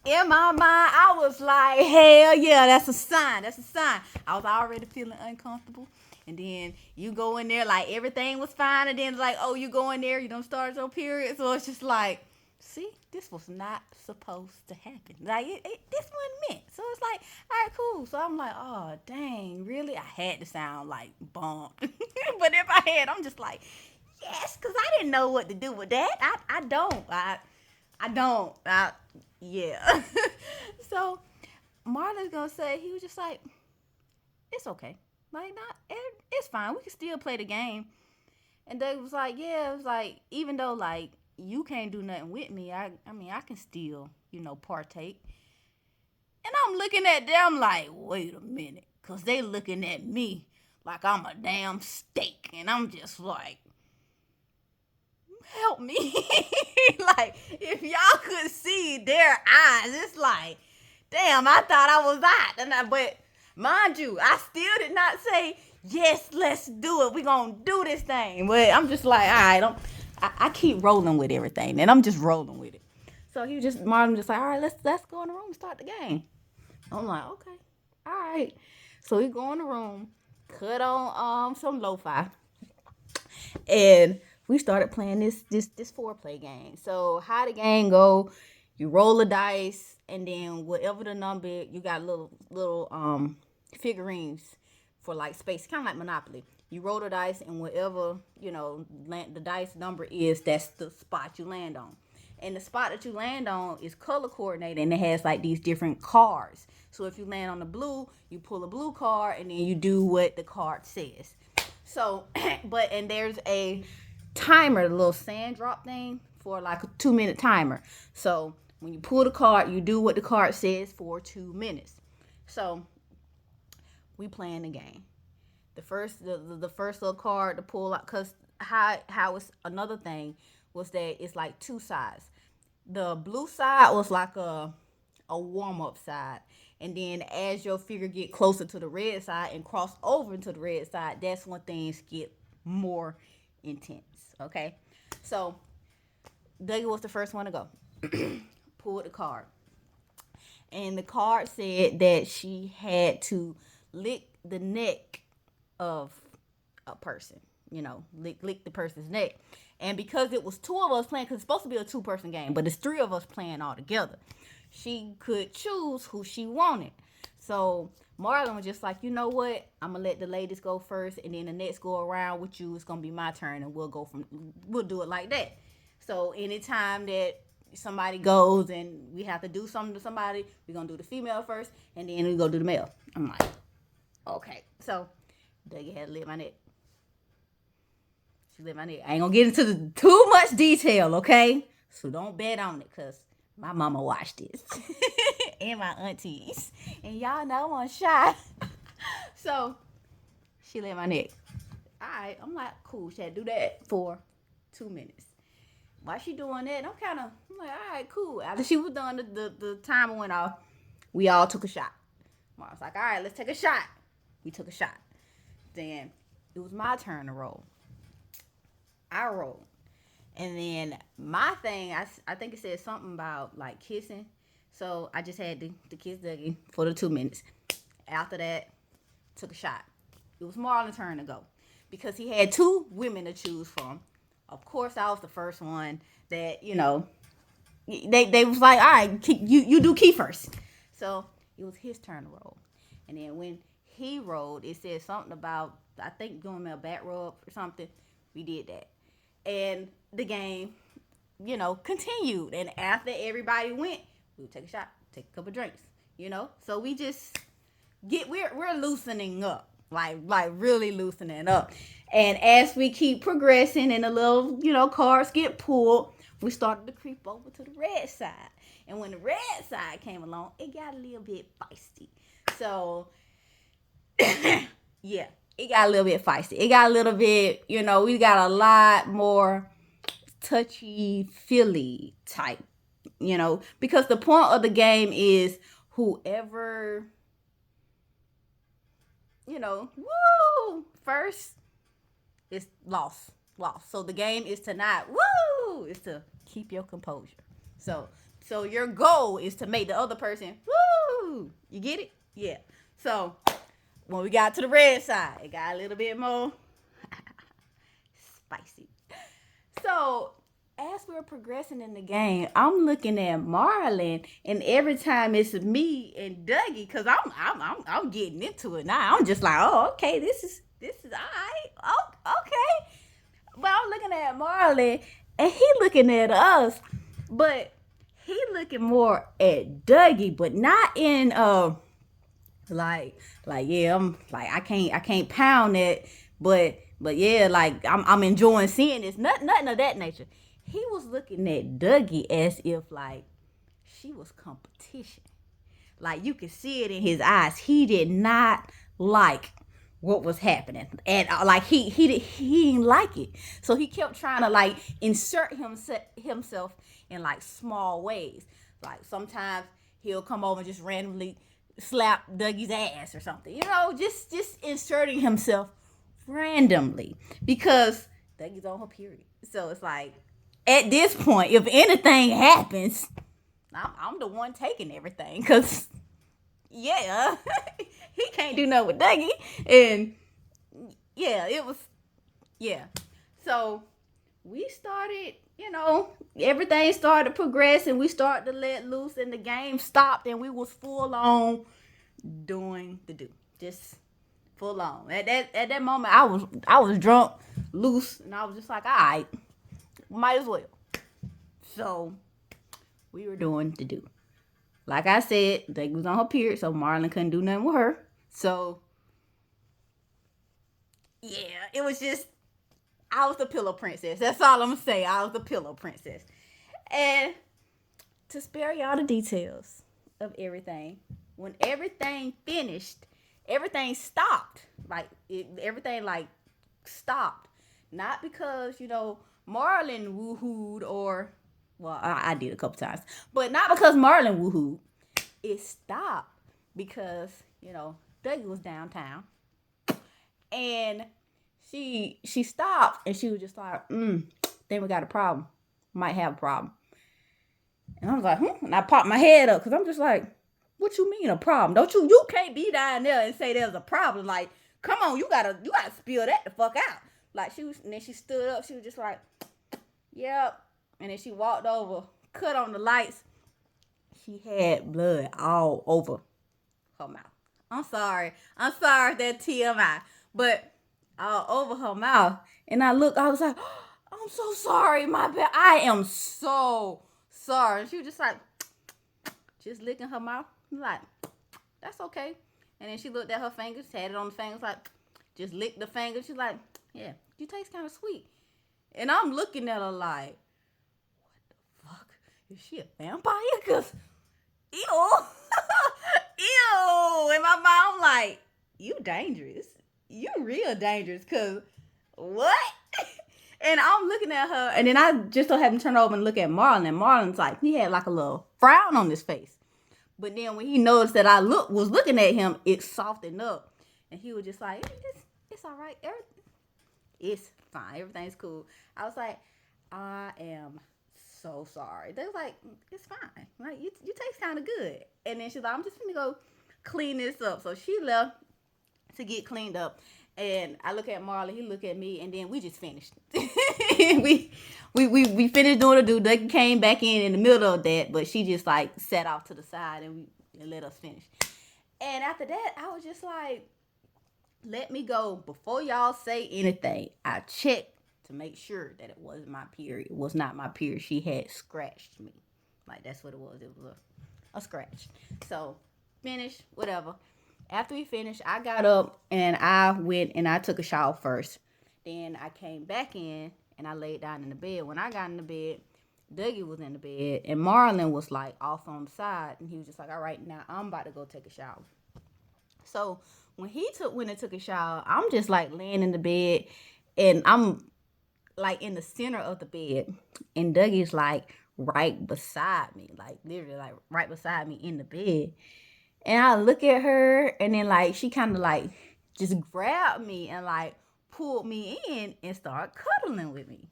In my mind, I was like, hell yeah, that's a sign. That's a sign. I was already feeling uncomfortable. And then you go in there like everything was fine. And then it's like, oh, you go in there, you don't start your period. So it's just like, see, this was not supposed to happen. Like, this wasn't meant. So it's like, all right, cool. So I'm like, oh, dang, really? I had to sound like bummed. But if I had, I'm just like, yes, because I didn't know what to do with that. I don't. I don't. Yeah. So Marlon's gonna say he was just like, it's okay. Like, not, it's fine. We can still play the game. And they was like, yeah, it was like, even though like you can't do nothing with me, I mean, I can still, partake. And I'm looking at them like, wait a minute, cause they looking at me like I'm a damn steak, and I'm just like, help me. Like, if y'all could see their eyes, it's like, damn, I thought I was hot. But mind you, I still did not say, yes, let's do it. We gonna do this thing. But I'm just like, all right, I keep rolling with everything, and I'm just rolling with it. So Marlon just like, all right, let's go in the room and start the game. I'm like, okay, all right. So we go in the room, cut on some lo-fi, and we started playing this foreplay game. So how the game go? You roll the dice, and then whatever the number, you got little figurines for like space, kind of like Monopoly. You roll the dice, and whatever the dice number is, that's the spot you land on. And the spot that you land on is color coordinated, and it has like these different cards. So if you land on the blue, you pull a blue card, and then you do what the card says. So, and there's a timer, the little sand drop thing for like a 2 minute timer. So when you pull the card, you do what the card says for 2 minutes. So we playing the game. The first little card to pull out, cause how it's another thing was that it's like two sides. The blue side was like a warm up side. And then as your figure get closer to the red side and cross over into the red side, that's when things get more intense. Okay. So Dougie was the first one to go. Pulled the card. And the card said that she had to lick the neck of a person. Lick the person's neck. And because it was two of us playing, because it's supposed to be a two-person game, but it's three of us playing all together, she could choose who she wanted. So Marlon was just like, you know what? I'm gonna let the ladies go first, and then the next go around with you, it's gonna be my turn, and we'll do it like that. So anytime that somebody goes and we have to do something to somebody, we're gonna do the female first, and then we go do the male. I'm like, okay. So Dougie had to lick my neck. She lit my neck. I ain't gonna get into too much detail, okay? So don't bet on it, cause my mama watched this. And my aunties. And y'all know I'm shy. So she lit my neck. Alright, I'm like, cool. She had to do that for 2 minutes. While she doing that, I'm like, alright, cool. After she was done, the timer went off. We all took a shot. I was like, alright, let's take a shot. We took a shot. Then it was my turn to roll. I rolled. And then my thing, I think it said something about like kissing. So I just had to kiss Dougie for the 2 minutes. After that, took a shot. It was Marlon's turn to go. Because he had two women to choose from. Of course, I was the first one that, they was like, all right, you do Key first. So it was his turn to roll. And then when he rolled, it said something about, I think, doing a back rub or something. We did that. And the game, continued. And after everybody went, we would take a shot, take a couple drinks, So we just we're loosening up, like really loosening up. And as we keep progressing and the little, cards get pulled, we started to creep over to the red side. And when the red side came along, it got a little bit feisty. So, yeah. It got a little bit feisty. It got a little bit, we got a lot more touchy-feely type, because the point of the game is whoever, first is lost. So the game is to not, it's to keep your composure. So So your goal is to make the other person, woo! You get it? Yeah. So when we got to the red side, it got a little bit more spicy. So as we're progressing in the game, I'm looking at Marlon, and every time it's me and Dougie, cause I'm getting into it now. I'm just like, oh, okay, this is all right. Oh, okay. But I'm looking at Marlon, and he looking at us, but he looking more at Dougie, but not in like yeah, I'm like I can't pound it, but yeah, like I'm enjoying seeing this. Nothing of that nature. He was looking at Dougie as if like she was competition. Like you could see it in his eyes. He did not like what was happening, and like he didn't like it. So he kept trying to like insert himself in like small ways. Like sometimes he'll come over and just randomly slap Dougie's ass or something. You know, just inserting himself randomly because Dougie's on her period. So it's like at this point, if anything happens, I'm the one taking everything because yeah, he can't do nothing with Dougie. And yeah, it was, yeah. So we started, everything started to progress and we started to let loose and the game stopped and we was full on doing the do. Just full on. At that moment, I was drunk, loose, and I was just like, all right, might as well. So we were doing the do. Like I said, they was on her period, so Marlon couldn't do nothing with her. So yeah, it was just I was the pillow princess. That's all I'm gonna say. I was the pillow princess. And to spare y'all the details of everything, when everything finished, everything stopped. Like everything like stopped. Not because, Marlon woohooed or well, I did a couple times. But not because Marlon woohooed. It stopped because, Dougie was downtown. And she stopped and she was just like, think we got a problem. Might have a problem. And I was like, And I popped my head up because I'm just like, what you mean a problem? You can't be down there and say there's a problem. Like, come on, you gotta spill that the fuck out. Like and then she stood up, she was just like, yep. And then she walked over, cut on the lights. She had blood all over her mouth. I'm sorry if that's TMI. But all over her mouth. And I was like, I'm so sorry, my bad. I am so sorry. And she was just like, just licking her mouth. I'm like, that's okay. And then she looked at her fingers, had it on the fingers, like, just licked the fingers. She's like, yeah, you taste kind of sweet. And I'm looking at her like, fuck, is she a vampire? Because, ew. Ew. In my mind, I'm like, you dangerous. You real dangerous. Because, what? And I'm looking at her, and then I just so happened to turn over and look at Marlon. And Marlon's like, he had like a little frown on his face. But then when he noticed that I was looking at him, it softened up. And he was just like, it's all right. It's fine. Everything's cool. I was like, I am so sorry. They were like, it's fine. Like, you taste kind of good. And then she's like, I'm just going to go clean this up. So she left to get cleaned up. And I look at Marlon, he look at me, and then we just finished. we finished doing the do. They came back in the middle of that, but she just like sat off to the side and let us finish. And after that, I was just like, let me go. Before y'all say anything, I checked to make sure that it wasn't my period. It was not my period. She had scratched me. Like, that's what it was. It was a scratch. So, finished, whatever. After we finished, I got up and I went and I took a shower first. Then I came back in and I laid down in the bed. When I got in the bed, Dougie was in the bed and Marlon was like off on the side. And he was just like, all right, now I'm about to go take a shower. So when he went and took a shower, I'm just like laying in the bed and I'm like in the center of the bed. And Dougie's like right beside me, like literally like right beside me in the bed. And I look at her, and then, like, she kind of, like, just grabbed me and, like, pulled me in and started cuddling with me.